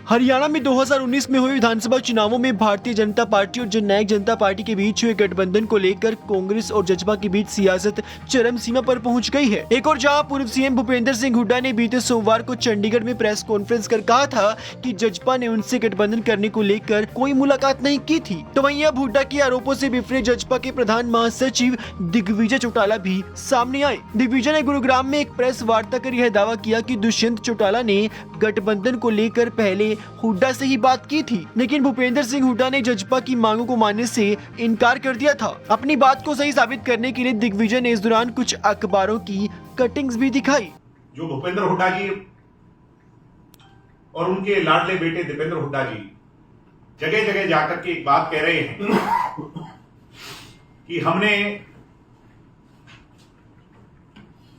हरियाणा में 2019 में हुए विधानसभा चुनावों में भारतीय जनता पार्टी और जननायक जनता पार्टी के बीच हुए गठबंधन को लेकर कांग्रेस और जजपा के बीच सियासत चरम सीमा पर पहुंच गई है। एक और जहां पूर्व सीएम भूपेंद्र सिंह हुड्डा ने बीते सोमवार को चंडीगढ़ में प्रेस कॉन्फ्रेंस कर कहा था कि जजपा ने उनसे गठबंधन करने को लेकर कोई मुलाकात नहीं की थी, तो वहीं अब हुड्डा के आरोपों से बिफरे जजपा के प्रधान महासचिव दिग्विजय चौटाला भी सामने आए। दिग्विजय ने गुरुग्राम में एक प्रेस वार्ता कर यह दावा किया कि दुष्यंत चौटाला ने गठबंधन को लेकर पहले हुड्डा से ही बात की थी, लेकिन भूपेंद्र सिंह हुड्डा ने जजपा की मांगों को मानने से इनकार कर दिया था। अपनी बात को सही साबित करने के लिए दिग्विजय ने इस दौरान कुछ अखबारों की कटिंग्स भी दिखाई। जो भूपेंद्र हुड्डा जी और उनके लाडले बेटे दीपेंद्र हुड्डा जी जगह जगह जाकर के एक बात कह रहे हैं कि हमने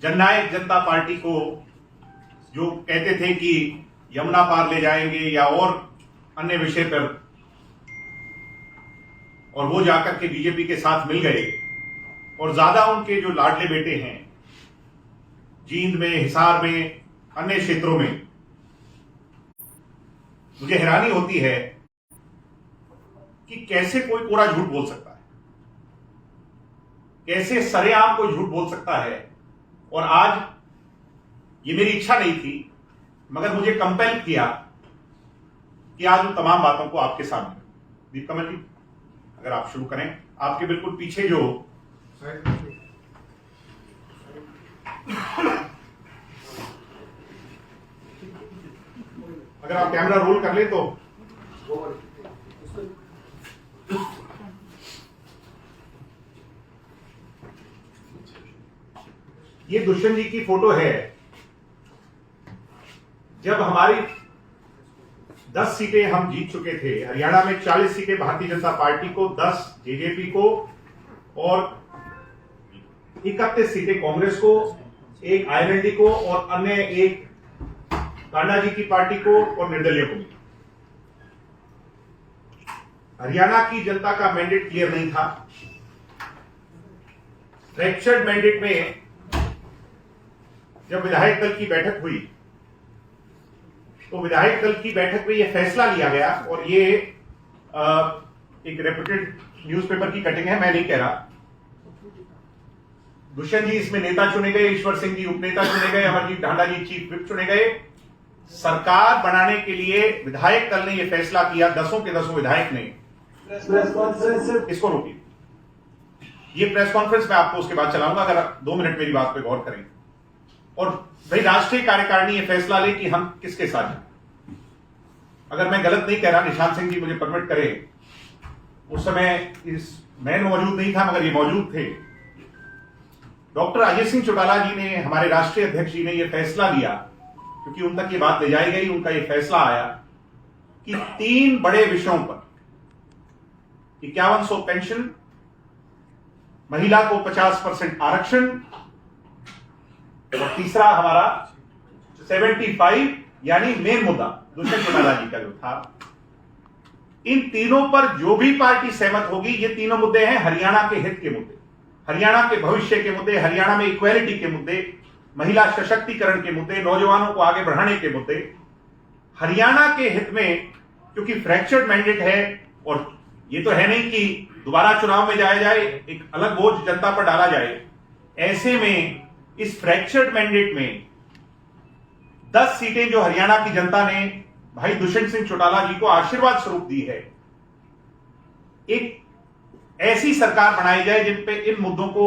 जननायक जनता पार्टी को जो कहते थे कि यमुना पार ले जाएंगे या और अन्य विषय पर, और वो जाकर के बीजेपी के साथ मिल गए और ज्यादा उनके जो लाडले बेटे हैं जींद में, हिसार में, अन्य क्षेत्रों में, मुझे हैरानी होती है कि कैसे कोई पूरा झूठ बोल सकता है, कैसे सरेआम कोई झूठ बोल सकता है। और आज ये मेरी इच्छा नहीं थी मगर मुझे कंपेल किया कि आज उन तमाम बातों को आपके सामने। दीप कमल जी, अगर आप शुरू करें, आपके बिल्कुल पीछे जो अगर आप कैमरा रोल कर ले तो ये दुष्यंत जी की फोटो है जब हमारी 10 सीटें हम जीत चुके थे। हरियाणा में 40 सीटें भारतीय जनता पार्टी को, 10 जेजेपी को और 31 सीटें कांग्रेस को, एक आईएनएलडी को और अन्य एक कांडा जी की पार्टी को और निर्दलीय को मिली। हरियाणा की जनता का मैंडेट क्लियर नहीं था। फ्रैक्चर्ड मैंडेट में जब विधायक दल की बैठक हुई तो विधायक दल की बैठक में यह फैसला लिया गया, और ये एक रेप्यूटेड न्यूज़पेपर की कटिंग है, मैं नहीं कह रहा। दुष्यंत जी इसमें नेता चुने गए, ईश्वर सिंह जी उपनेता चुने गए, अमरजीत ढांडा जी चीफ विप चुने गए। सरकार बनाने के लिए विधायक दल ने यह फैसला किया, 10 के 10 विधायक ने। इसको रोकिए, ये प्रेस कॉन्फ्रेंस मैं आपको उसके बाद चलाऊंगा, अगर 2 मिनट मेरी बात पे गौर करें। और भाई राष्ट्रीय कार्यकारिणी ये फैसला ले कि हम किसके साथ हैं। अगर मैं गलत नहीं कह रहा, निशांत सिंह जी मुझे परमिट करें, उस समय मैं मौजूद नहीं था मगर ये मौजूद थे। डॉक्टर अजय सिंह चौटाला जी ने, हमारे राष्ट्रीय अध्यक्ष जी ने यह फैसला लिया, क्योंकि उन तक ये बात ले जाई गई, उनका यह फैसला आया कि 3 बड़े विषयों पर 5100 पेंशन, महिला को 50% आरक्षण और तीसरा हमारा 75 यानी मेन मुद्दा दुष्यंत चौटाला जी का जो था, इन तीनों पर जो भी पार्टी सहमत होगी, ये तीनों मुद्दे हैं हरियाणा के हित के मुद्दे, हरियाणा के भविष्य के मुद्दे, हरियाणा में इक्वालिटी के मुद्दे, महिला सशक्तिकरण के मुद्दे, नौजवानों को आगे बढ़ाने के मुद्दे, हरियाणा के हित में। क्योंकि फ्रैक्चर्ड मैंडेट है और ये तो है नहीं कि दोबारा चुनाव में जाया जाए, एक अलग बोझ जनता पर डाला जाए। ऐसे में इस फ्रैक्चर्ड मैंडेट में 10 सीटें जो हरियाणा की जनता ने भाई दुष्यंत सिंह चौटाला जी को आशीर्वाद स्वरूप दी है, एक ऐसी सरकार बनाई जाए जिन पे इन मुद्दों को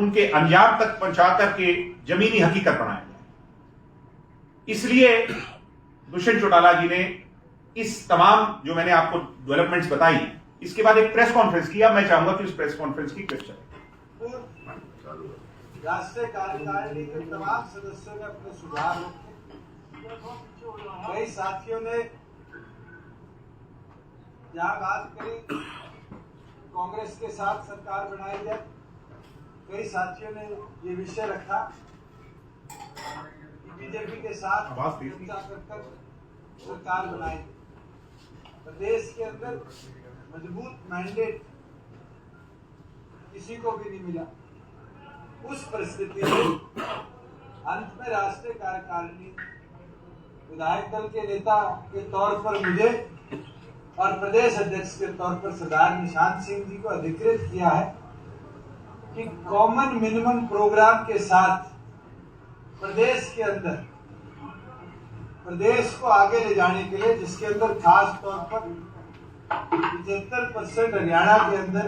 उनके अंजाम तक पहुंचा करके जमीनी हकीकत बनाया जाए। इसलिए दुष्यंत चौटाला जी ने इस तमाम जो मैंने आपको डेवलपमेंट्स बताई, इसके बाद एक प्रेस कॉन्फ्रेंस किया। मैं चाहूंगा कि उस प्रेस कॉन्फ्रेंस की क्लिप चले। राष्ट्रीय कार्यकारिणी के तमाम सदस्यों ने अपने सुझाव रखे। कई साथियों ने यहाँ बात करी कांग्रेस के साथ सरकार बनाई जाए, कई साथियों ने ये विषय रखा बीजेपी के साथ चर्चा कर सरकार बनाई। प्रदेश के अंदर मजबूत मैंडेट किसी को भी नहीं मिला। उस परिस्थिति में अंत में राष्ट्रीय कार्यकारिणी विधायक दल के नेता के तौर पर मुझे और प्रदेश अध्यक्ष के तौर पर सरदार निशांत सिंह जी को अधिकृत किया है कि कॉमन मिनिमम प्रोग्राम के साथ प्रदेश के अंदर प्रदेश को आगे ले जाने के लिए, जिसके अंदर खास तौर पर 75% हरियाणा के अंदर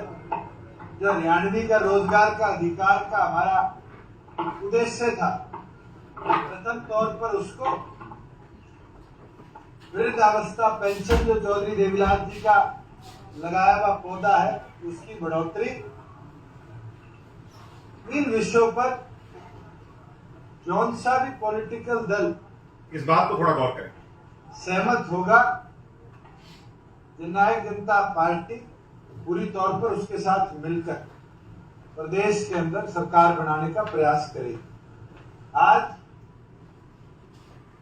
जो हरियाणवी का रोजगार का अधिकार का हमारा उद्देश्य था, प्रथम तौर पर उसको वृद्धावस्था पेंशन जो चौधरी देवीलाल जी का लगाया हुआ पौधा है उसकी बढ़ोतरी, इन विषयों पर जौन सा भी पॉलिटिकल दल इस बात को थोड़ा गौर करें, सहमत होगा, जननायक जनता पार्टी पूरी तौर पर उसके साथ मिलकर प्रदेश के अंदर सरकार बनाने का प्रयास करेगी। आज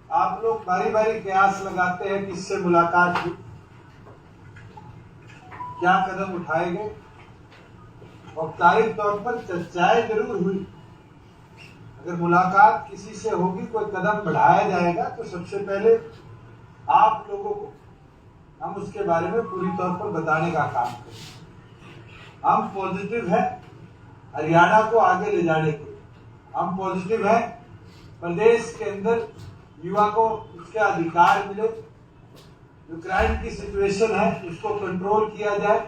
आप लोग बारी बारी कयास लगाते हैं कि इससे मुलाकात हुई, क्या कदम उठाए गए, औपचारिक तौर पर चर्चाएं जरूर हुई। अगर मुलाकात किसी से होगी, कोई कदम बढ़ाया जाएगा, तो सबसे पहले आप लोगों को हम उसके बारे में पूरी तौर पर बताने का काम करें। हम पॉजिटिव हैं हरियाणा को आगे ले जाने के, हम पॉजिटिव हैं प्रदेश के अंदर युवा को उसके अधिकार मिले, जो क्राइम की सिचुएशन है उसको कंट्रोल किया जाए,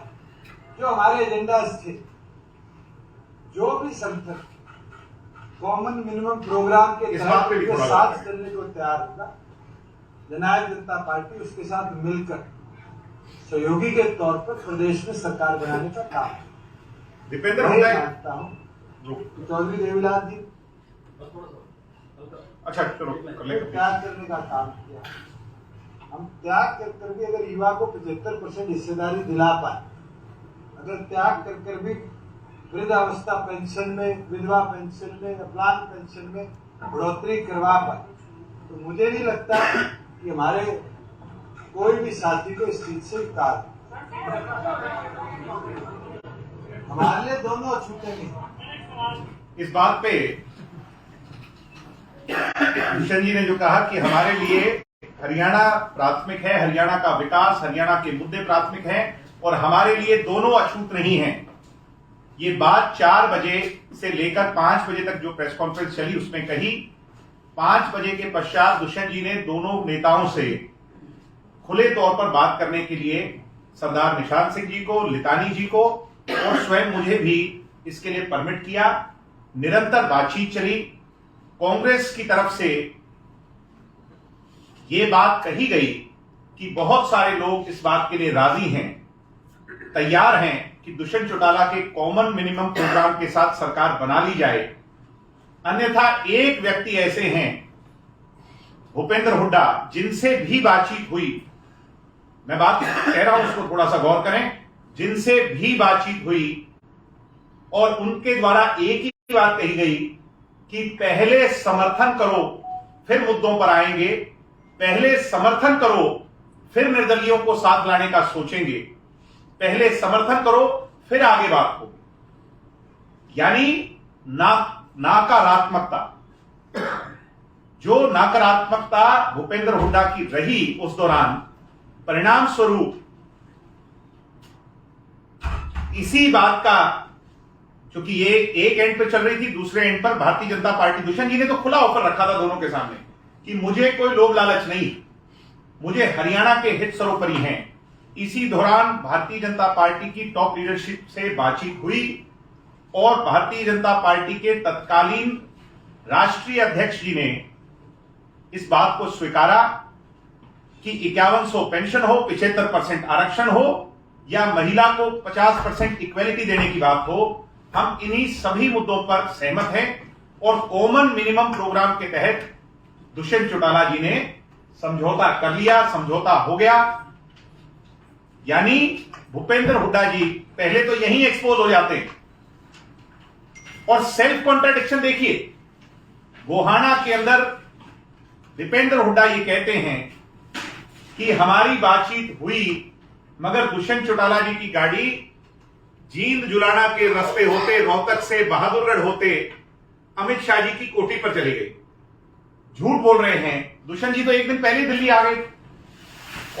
जो हमारे एजेंडास थे, जो भी संगठन कॉमन मिनिमम प्रोग्राम के साथ चलने को तैयार होगा, जननायक जनता पार्टी उसके साथ मिलकर सहयोगी के तौर पर प्रदेश में सरकार बनाने का काम। दीपेंद्र मैं मानता हूँ चौधरी देवीलाल जी अच्छा चलो त्याग करने का काम किया। हम त्याग कर कर भी अगर युवा को 75% हिस्सेदारी दिला पाए, अगर त्याग कर कर भी वृद्धावस्था पेंशन में, विधवा पेंशन में, विकलांग पेंशन में बढ़ोतरी करवा पाए, तो मुझे नहीं लगता कि हमारे कोई भी साथी को इस चीज से इनकार। हमारे लिए दोनों छूटेंगे। इस बात पे भूषण जी ने जो कहा कि हमारे लिए हरियाणा प्राथमिक है, हरियाणा का विकास, हरियाणा के मुद्दे प्राथमिक हैं और हमारे लिए दोनों अछूत नहीं हैं, ये बात 4 बजे से लेकर 5 बजे तक जो प्रेस कॉन्फ्रेंस चली उसमें कही। 5 बजे के पश्चात दुष्यंत जी ने दोनों नेताओं से खुले तौर पर बात करने के लिए सरदार निशांत सिंह जी को, लितानी जी को और स्वयं मुझे भी इसके लिए परमिट किया। निरंतर बातचीत चली। कांग्रेस की तरफ से ये बात कही गई कि बहुत सारे लोग इस बात के लिए राजी हैं, तैयार हैं कि दुष्यंत चौटाला के कॉमन मिनिमम प्रोग्राम के साथ सरकार बना ली जाए। अन्यथा एक व्यक्ति ऐसे हैं भूपेंद्र हुड्डा, जिनसे भी बातचीत हुई, मैं बात कह रहा हूं उसको थोड़ा सा गौर करें, जिनसे भी बातचीत हुई और उनके द्वारा एक ही बात कही गई कि पहले समर्थन करो फिर मुद्दों पर आएंगे, पहले समर्थन करो फिर निर्दलियों को साथ लाने का सोचेंगे, पहले समर्थन करो फिर आगे बात हो। यानी नकारात्मकता, जो नकारात्मकता भूपेंद्र हुड्डा की रही उस दौरान, परिणाम स्वरूप इसी बात का, क्योंकि ये एक एंड पे चल रही थी, दूसरे एंड पर भारतीय जनता पार्टी, दुष्यंत जी ने तो खुला ऑफर रखा था दोनों के सामने कि मुझे कोई लोभ लालच नहीं, मुझे हरियाणा के हित सर्वोपरि हैं। इसी दौरान भारतीय जनता पार्टी की टॉप लीडरशिप से बातचीत हुई और भारतीय जनता पार्टी के तत्कालीन राष्ट्रीय अध्यक्ष जी ने इस बात को स्वीकारा कि 5100 पेंशन हो, 75% आरक्षण हो या महिला को 50% इक्वेलिटी देने की बात हो, हम इन्हीं सभी मुद्दों पर सहमत हैं और कॉमन मिनिमम प्रोग्राम के तहत दुष्यंत चौटाला जी ने समझौता कर लिया, समझौता हो गया। यानी भूपेंद्र हुड्डा जी पहले तो यहीं एक्सपोज हो जाते हैं। और सेल्फ कॉन्ट्राडिक्शन देखिए, गोहाना के अंदर दीपेंद्र हुड्डा ये कहते हैं कि हमारी बातचीत हुई मगर दुष्यंत चौटाला जी की गाड़ी जींद जुलाना के रास्ते होते, रोहतक से बहादुरगढ़ होते अमित शाह जी की कोठी पर चली गई। झूठ बोल रहे हैं। दुष्यंत जी तो एक दिन पहले दिल्ली आ गए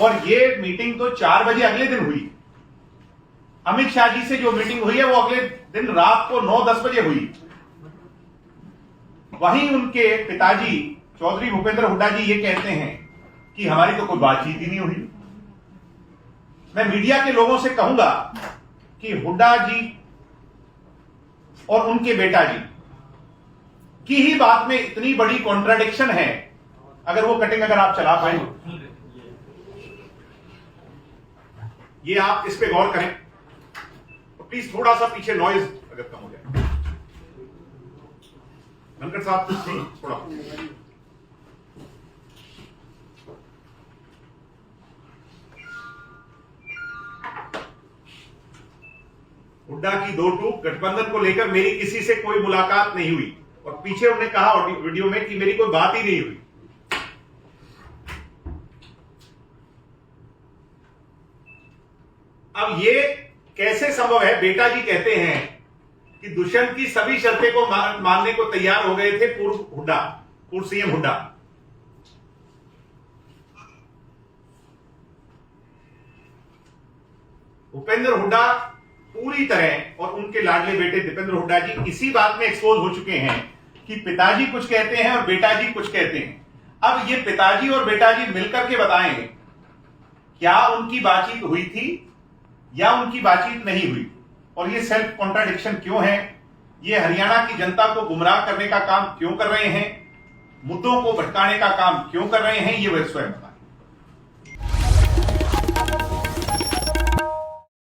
और ये मीटिंग तो 4 बजे अगले दिन हुई। अमित शाह जी से जो मीटिंग हुई है वो अगले दिन रात को 9-10 बजे हुई। वहीं उनके पिताजी चौधरी भूपेंद्र हुड्डा जी ये कहते हैं कि हमारी तो कोई बातचीत ही नहीं हुई। मैं मीडिया के लोगों से कहूंगा कि हुड्डा जी और उनके बेटा जी की ही बात में इतनी बड़ी कॉन्ट्राडिक्शन है, अगर वो कटिंग अगर आप चला पाए, ये आप इस पे गौर करें तो प्लीज थोड़ा सा पीछे नॉइज अगर कम हो जाए। धनखड़ साहब थोड़ा हुड्डा की 2-2 गठबंधन को लेकर मेरी किसी से कोई मुलाकात नहीं हुई और पीछे उन्होंने कहा वीडियो में कि मेरी कोई बात ही नहीं हुई। अब ये कैसे संभव है? बेटा जी कहते हैं कि दुष्यंत की सभी शर्तें को मानने को तैयार हो गए थे पूर्व सीएम हुड्डा। भूपेंद्र हुड्डा पूरी तरह और उनके लाडले बेटे दीपेंद्र हुड्डा जी इसी बात में एक्सपोज हो चुके हैं कि पिताजी कुछ कहते हैं और बेटा जी कुछ कहते हैं। अब ये पिताजी और बेटा जी मिलकर के बताएं क्या उनकी बातचीत हुई थी या उनकी बातचीत नहीं हुई, और ये सेल्फ कॉन्ट्राडिक्शन क्यों है, ये हरियाणा की जनता को गुमराह करने का काम क्यों कर रहे हैं, मुद्दों को भटकाने का काम क्यों कर रहे हैं, ये वे स्वयं